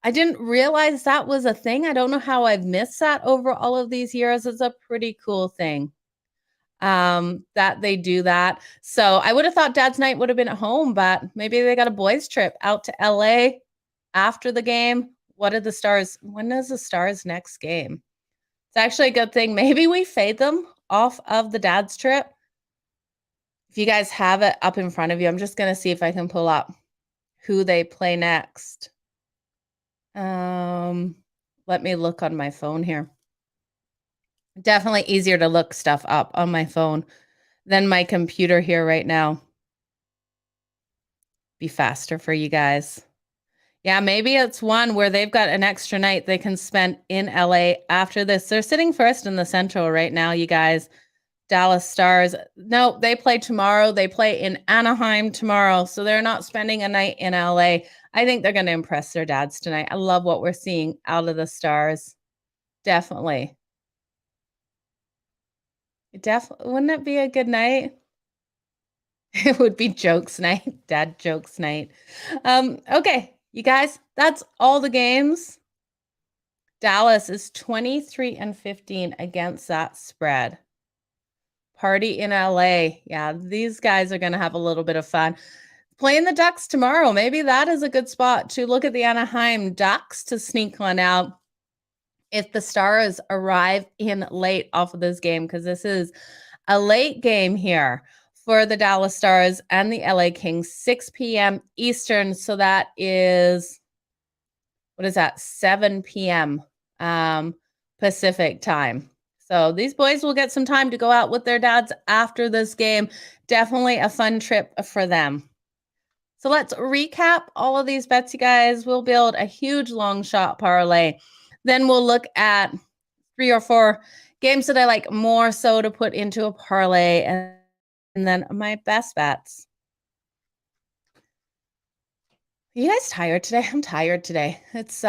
Speaker 1: I didn't realize that was a thing. I don't know how I've missed that over all of these years. It's a pretty cool thing that they do that. So I would have thought Dad's Night would have been at home, but maybe they got a boys trip out to LA after the game. When is the Stars next game? It's actually a good thing. Maybe we fade them off of the Dad's trip. If you guys have it up in front of you, I'm just going to see if I can pull up who they play next. Let me look on my phone here. Definitely easier to look stuff up on my phone than my computer here right now. Be faster for you guys. Yeah, maybe it's one where they've got an extra night they can spend in LA after this. They're sitting first in the Central right now, you guys. Dallas Stars. No, they play tomorrow. They play in Anaheim tomorrow. So they're not spending a night in LA. I think they're going to impress their dads tonight. I love what we're seeing out of the Stars. Definitely. Wouldn't it be a good night? It would be jokes night, dad jokes night. Okay, you guys, that's all the games. Dallas is 23-15 against that spread. Party in LA. Yeah, these guys are going to have a little bit of fun. Playing the Ducks tomorrow. Maybe that is a good spot to look at the Anaheim Ducks to sneak one out if the Stars arrive in late off of this game, because this is a late game here for the Dallas Stars and the LA Kings, 6 p.m. Eastern. So that is, what is that, 7 p.m. Pacific time. So these boys will get some time to go out with their dads after this game. Definitely a fun trip for them. So let's recap all of these bets, you guys. We'll build a huge long shot parlay. Then we'll look at 3 or 4 games that I like more so to put into a parlay, and then my best bets. Are you guys tired today? I'm tired today. It's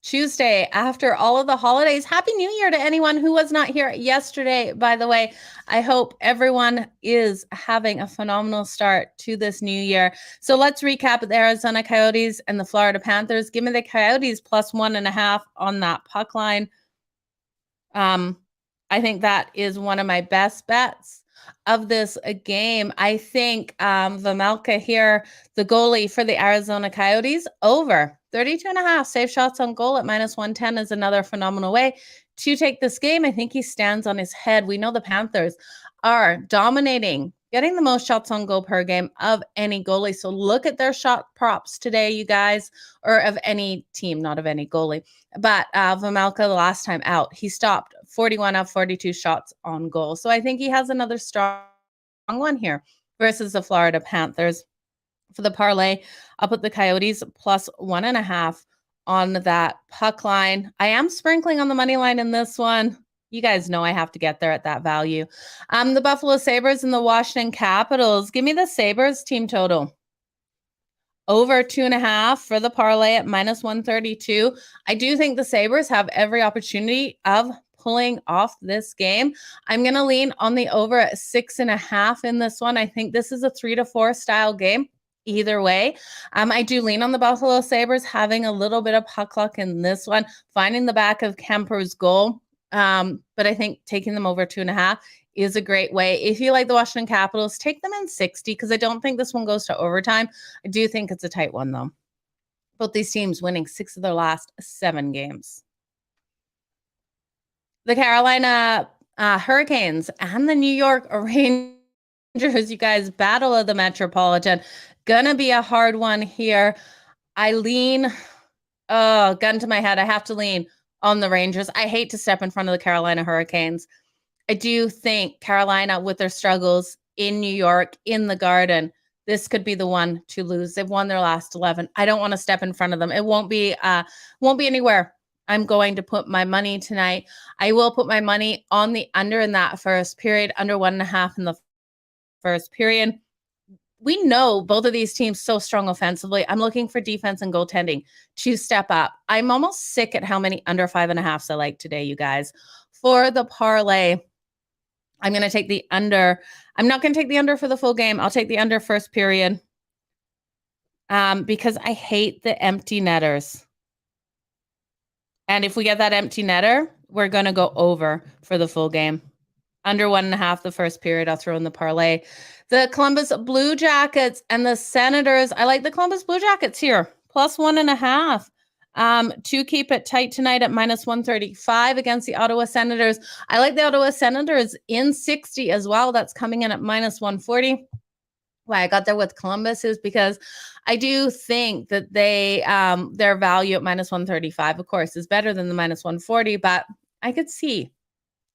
Speaker 1: Tuesday after all of the holidays. Happy New Year to anyone who was not here yesterday, by the way. I hope everyone is having a phenomenal start to this new year. So let's recap the Arizona Coyotes and the Florida Panthers. Give me the Coyotes plus 1.5 on that puck line. I think that is one of my best bets of this game. I think Vejmelka here, the goalie for the Arizona Coyotes, over 32.5 save shots on goal at -110 is another phenomenal way to take this game. I think he stands on his head. We know the Panthers are dominating, getting the most shots on goal per game of any goalie. So look at their shot props today, you guys, or of any team, not of any goalie. But Vejmelka, the last time out, he stopped 41 of 42 shots on goal. So I think he has another strong one here versus the Florida Panthers. For the parlay, I'll put the Coyotes plus 1.5 on that puck line. I am sprinkling on the money line in this one. You guys know I have to get there at that value. The Buffalo Sabres and the Washington Capitals. Give me the Sabres team total. Over 2.5 for the parlay at -132. I do think the Sabres have every opportunity of pulling off this game. I'm going to lean on the over at 6.5 in this one. I think this is a 3-4 style game. Either way, I do lean on the Buffalo Sabres having a little bit of puck luck in this one, finding the back of Kemper's goal. But I think taking them over 2.5 is a great way. If you like the Washington Capitals, take them in 60 because I don't think this one goes to overtime. I do think it's a tight one, though. Both these teams winning 6 of their last 7 games. The Carolina Hurricanes and the New York Rangers, you guys, battle of the Metropolitan. Gonna be a hard one here. I lean, gun to my head, I have to lean on the Rangers. I hate to step in front of the Carolina Hurricanes. I do think Carolina, with their struggles in New York, in the Garden, this could be the one to lose. They've won their last 11. I don't want to step in front of them. It won't be anywhere. I'm going to put my money tonight. I will put my money on the under in that first period, under 1.5 in the first period. We know both of these teams so strong offensively. I'm looking for defense and goaltending to step up. I'm almost sick at how many under 5.5s I like today, you guys. For the parlay, I'm going to take the under. I'm not going to take the under for the full game. I'll take the under first period because I hate the empty netters. And if we get that empty netter, we're going to go over for the full game. Under 1.5 the first period, I'll throw in the parlay. The Columbus Blue Jackets and the Senators. I like the Columbus Blue Jackets here. Plus 1.5. To keep it tight tonight at -135 against the Ottawa Senators. I like the Ottawa Senators in 60 as well. That's coming in at -140. Why I got there with Columbus is because I do think that they their value at -135, of course, is better than the -140, but I could see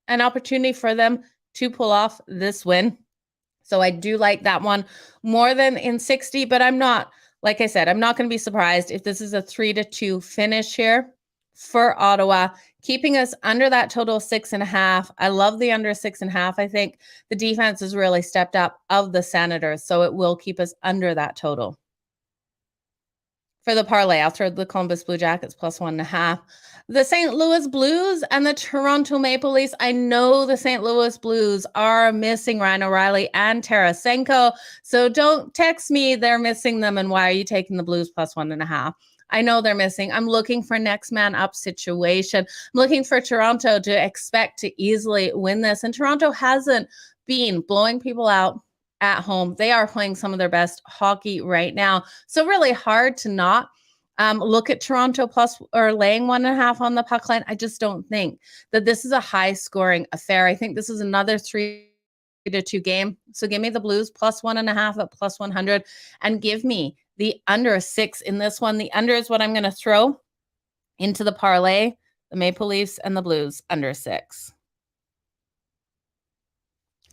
Speaker 1: an opportunity for them to pull off this win. So I do like that one more than in 60, but I'm not, like I said, I'm not going to be surprised if this is a 3-2 finish here for Ottawa, keeping us under that total 6.5. I love the under 6.5. I think the defense has really stepped up of the Senators, so it will keep us under that total. For the parlay, I'll throw the Columbus Blue Jackets plus 1.5. The St. Louis Blues and the Toronto Maple Leafs. I know the St. Louis Blues are missing Ryan O'Reilly and Tarasenko, so don't text me they're missing them and why are you taking the Blues plus 1.5. I know they're missing. I'm looking for next man up situation. I'm looking for Toronto to expect to easily win this, and Toronto hasn't been blowing people out at home. They are playing some of their best hockey right now. So really hard to not look at Toronto plus or laying 1.5 on the puck line. I just don't think that this is a high scoring affair. I think this is another 3-2 game. So give me the Blues plus 1.5 at plus 100 and give me the under 6 in this one. The under is what I'm going to throw into the parlay. The Maple Leafs and the Blues under 6.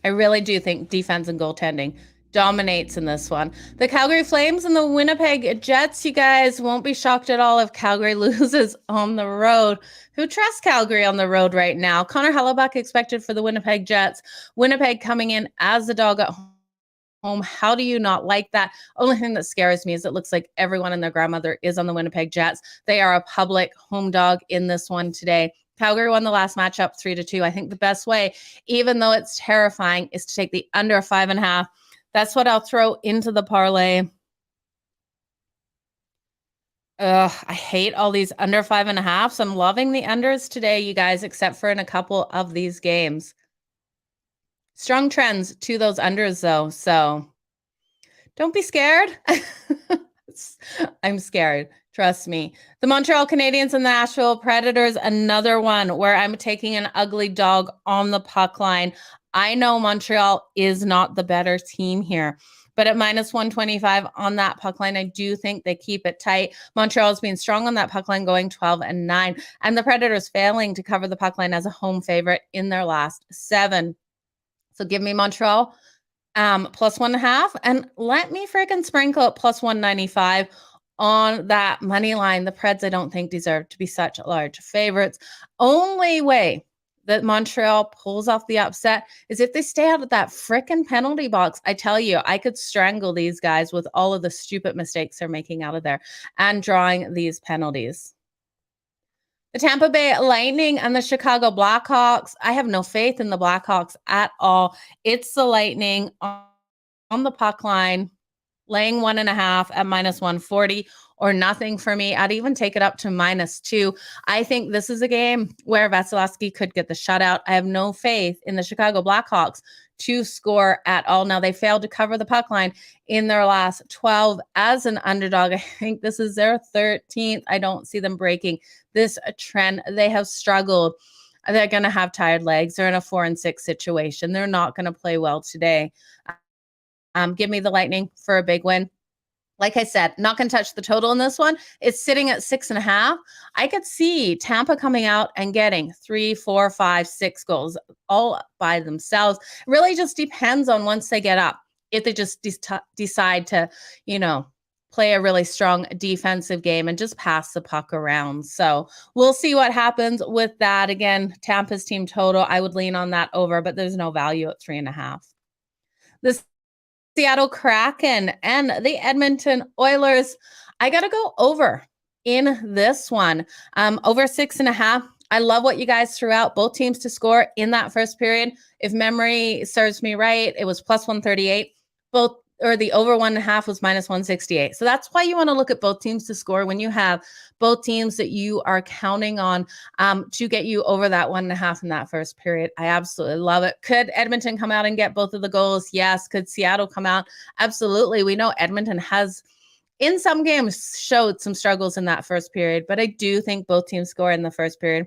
Speaker 1: I really do think defense and goaltending dominates in this one. The Calgary Flames and the Winnipeg Jets, you guys won't be shocked at all if Calgary loses on the road. Who trusts Calgary on the road right now? Connor Hellebuck expected for the Winnipeg Jets. Winnipeg coming in as the dog at home. How do you not like that? Only thing that scares me is it looks like everyone and their grandmother is on the Winnipeg Jets. They are a public home dog in this one today. Calgary won the last matchup 3-2. I think the best way, even though it's terrifying, is to take the under 5.5. That's what I'll throw into the parlay. I hate all these under 5.5. So I'm loving the unders today, you guys, except for in a couple of these games. Strong trends to those unders, though. So don't be scared. I'm scared. Trust me. The Montreal Canadiens and the Nashville Predators, another one where I'm taking an ugly dog on the puck line. I know Montreal is not the better team here, but at minus 125 on that puck line, I do think they keep it tight. Montreal's being strong on that puck line, going 12-9, and the Predators failing to cover the puck line as a home favorite in their last 7. So give me Montreal plus 1.5, and let me freaking sprinkle at plus 195 on that money line. The Preds, I don't think, deserve to be such large favorites. Only way that Montreal pulls off the upset is if they stay out of that freaking penalty box. I tell you, I could strangle these guys with all of the stupid mistakes they're making out of there and drawing these penalties. The Tampa Bay Lightning and the Chicago Blackhawks. I have no faith in the Blackhawks at all. It's the Lightning on the puck line, laying 1.5 at minus 140 or nothing for me. I'd even take it up to -2. I think this is a game where Vasilevsky could get the shutout. I have no faith in the Chicago Blackhawks to score at all. Now, they failed to cover the puck line in their last 12 as an underdog. I think this is their 13th. I don't see them breaking this trend. They have struggled. They're going to have tired legs. They're in a 4-6 situation. They're not going to play well today. Give me the Lightning for a big win. Like I said, not going to touch the total in this one. It's sitting at 6.5. I could see Tampa coming out and getting 3, 4, 5, 6 goals all by themselves. It really just depends on once they get up. If they just decide to, play a really strong defensive game and just pass the puck around. So we'll see what happens with that. Again, Tampa's team total, I would lean on that over, but there's no value at 3.5. The Seattle Kraken and the Edmonton Oilers. I got to go over in this one. Over 6.5. I love what you guys threw out. Both teams to score in that first period. If memory serves me right, it was plus 138. The over 1.5 was minus 168. So that's why you want to look at both teams to score when you have both teams that you are counting on to get you over that 1.5 in that first period. I absolutely love it. Could Edmonton come out and get both of the goals? Yes. Could Seattle come out? Absolutely. We know Edmonton has, in some games, showed some struggles in that first period, but I do think both teams score in the first period.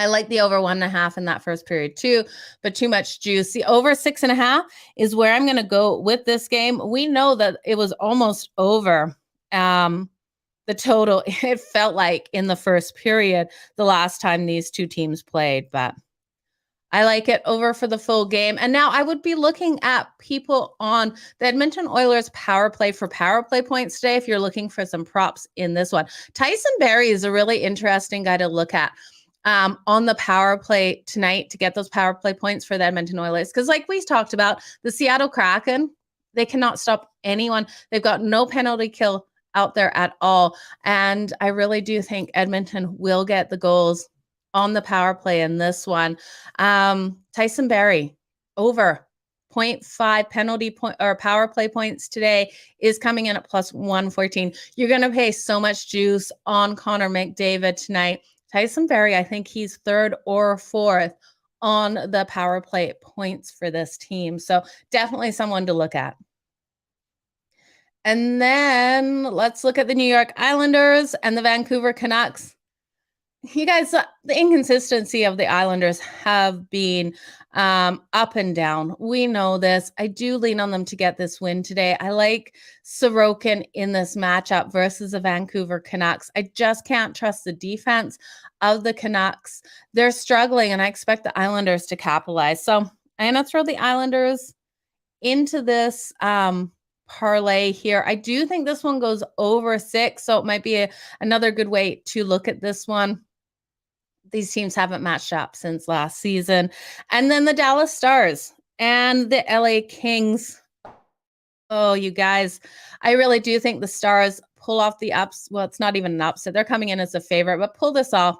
Speaker 1: I like the over 1.5 in that first period too, but too much juice. The over 6.5 is where I'm going to go with this game. We know that it was almost over. The total, it felt like in the first period, the last time these two teams played, but I like it over for the full game. And now I would be looking at people on the Edmonton Oilers power play for power play points today if you're looking for some props in this one. Tyson Barrie is a really interesting guy to look at on the power play tonight to get those power play points for the Edmonton Oilers. Because like we talked about, the Seattle Kraken, they cannot stop anyone. They've got no penalty kill out there at all. And I really do think Edmonton will get the goals on the power play in this one. Tyson Barrie over 0.5 penalty point or power play points today is coming in at plus 114. You're going to pay so much juice on Connor McDavid tonight. Tyson Barrie, I think he's third or fourth on the power play points for this team. So definitely someone to look at. And then let's look at the New York Islanders and the Vancouver Canucks. You guys, the inconsistency of the Islanders have been up and down. We know this. I do lean on them to get this win today. I like Sorokin in this matchup versus the Vancouver Canucks. I just can't trust the defense of the Canucks. They're struggling, and I expect the Islanders to capitalize. So I'm going to throw the Islanders into this parlay here. I do think this one goes over 6, so it might be another good way to look at this one. These teams haven't matched up since last season. And then the Dallas Stars and the LA Kings. Oh, you guys, I really do think the Stars pull off the ups. Well, it's not even an upset. They're coming in as a favorite, but pull this off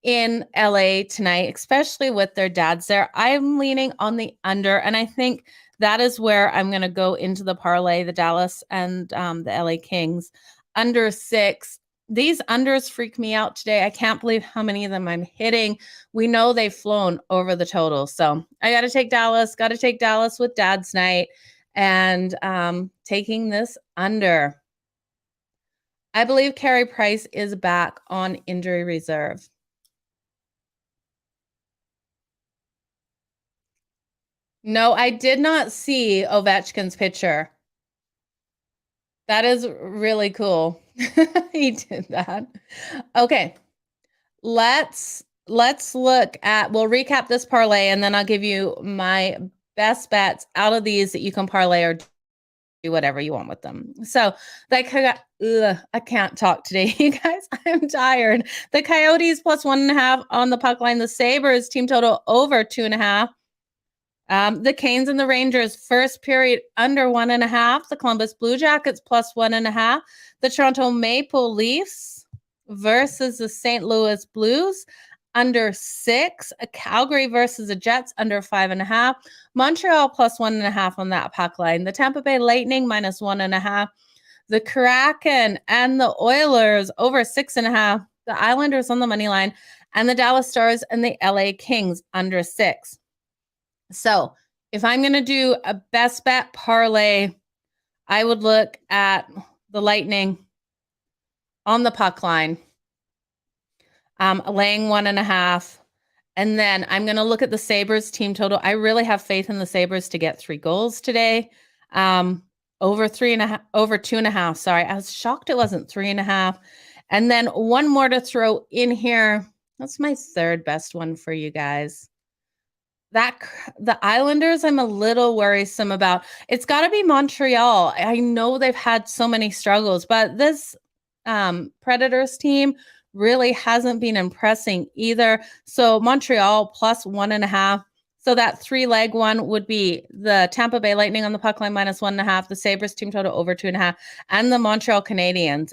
Speaker 1: in LA tonight, especially with their dads there. I'm leaning on the under, and I think that is where I'm going to go into the parlay, the Dallas and the LA Kings under 6. These unders freak me out today. I can't believe how many of them I'm hitting. We know they've flown over the total. So I got to take Dallas, with dad's night, and taking this under. I believe Carey Price is back on injury reserve. No, I did not see Ovechkin's picture. That is really cool. He did that. Okay. Let's look at, we'll recap this parlay, and then I'll give you my best bets out of these that you can parlay or do whatever you want with them. So I can't talk today, you guys. I'm tired. The Coyotes plus 1.5 on the puck line. The Sabres team total over 2.5. The Canes and the Rangers first period under 1.5. The Columbus Blue Jackets plus 1.5. The Toronto Maple Leafs versus the St. Louis Blues under 6. A Calgary versus the Jets under 5.5. Montreal plus 1.5 on that puck line. The Tampa Bay Lightning minus 1.5. The Kraken and the Oilers over 6.5. The Islanders on the money line, and the Dallas Stars and the LA Kings under 6. So if I'm going to do a best bet parlay, I would look at the Lightning on the puck line, laying 1.5. And then I'm going to look at the Sabres team total. I really have faith in the Sabres to get 3 goals today. Over 2.5. Sorry, I was shocked it wasn't 3.5. And then one more to throw in here. That's my third best one for you guys. The Islanders, I'm a little worrisome about. It's got to be Montreal. I know they've had so many struggles, but this Predators team really hasn't been impressing either. So Montreal plus 1.5. So that 3-leg one would be the Tampa Bay Lightning on the puck line minus 1.5, the Sabres team total over 2.5, and the Montreal Canadiens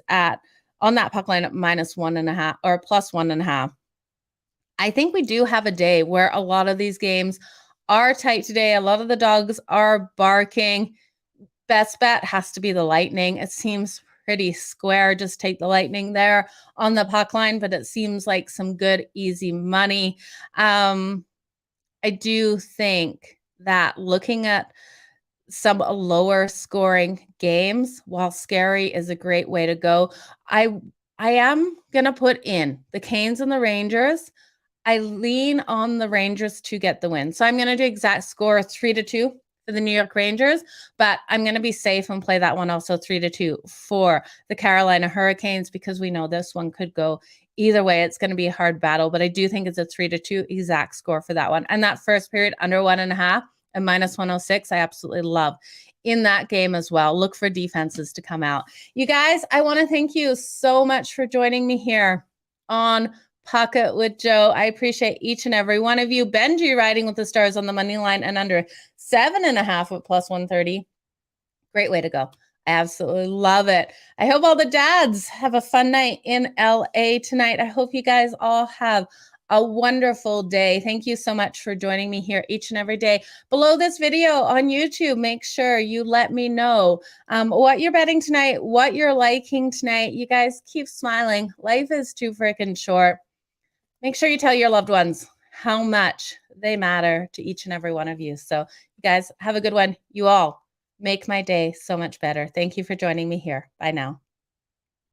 Speaker 1: on that puck line at minus 1.5 or plus 1.5. I think we do have a day where a lot of these games are tight today. A lot of the dogs are barking. Best bet has to be the Lightning. It seems pretty square. Just take the Lightning there on the puck line, but it seems like some good, easy money. I do think that looking at some lower scoring games, while scary is a great way to go, I am going to put in the Canes and the Rangers. I lean on the Rangers to get the win. So I'm going to do exact score 3-2 for the New York Rangers, but I'm going to be safe and play that one also 3-2 for the Carolina Hurricanes because we know this one could go either way. It's going to be a hard battle, but I do think it's a 3-2 exact score for that one. And that first period under 1.5 and -106, I absolutely love in that game as well. Look for defenses to come out. You guys, I want to thank you so much for joining me here on Pikket with Joe. I appreciate each and every one of you. Benji riding with the Stars on the money line and under 7.5 at +130. Great way to go. I absolutely love it. I hope all the dads have a fun night in LA tonight. I hope you guys all have a wonderful day. Thank you so much for joining me here each and every day. Below this video on YouTube, make sure you let me know what you're betting tonight, what you're liking tonight. You guys keep smiling. Life is too freaking short. Make sure you tell your loved ones how much they matter to each and every one of you. So you guys have a good one. You all make my day so much better. Thank you for joining me here. Bye now.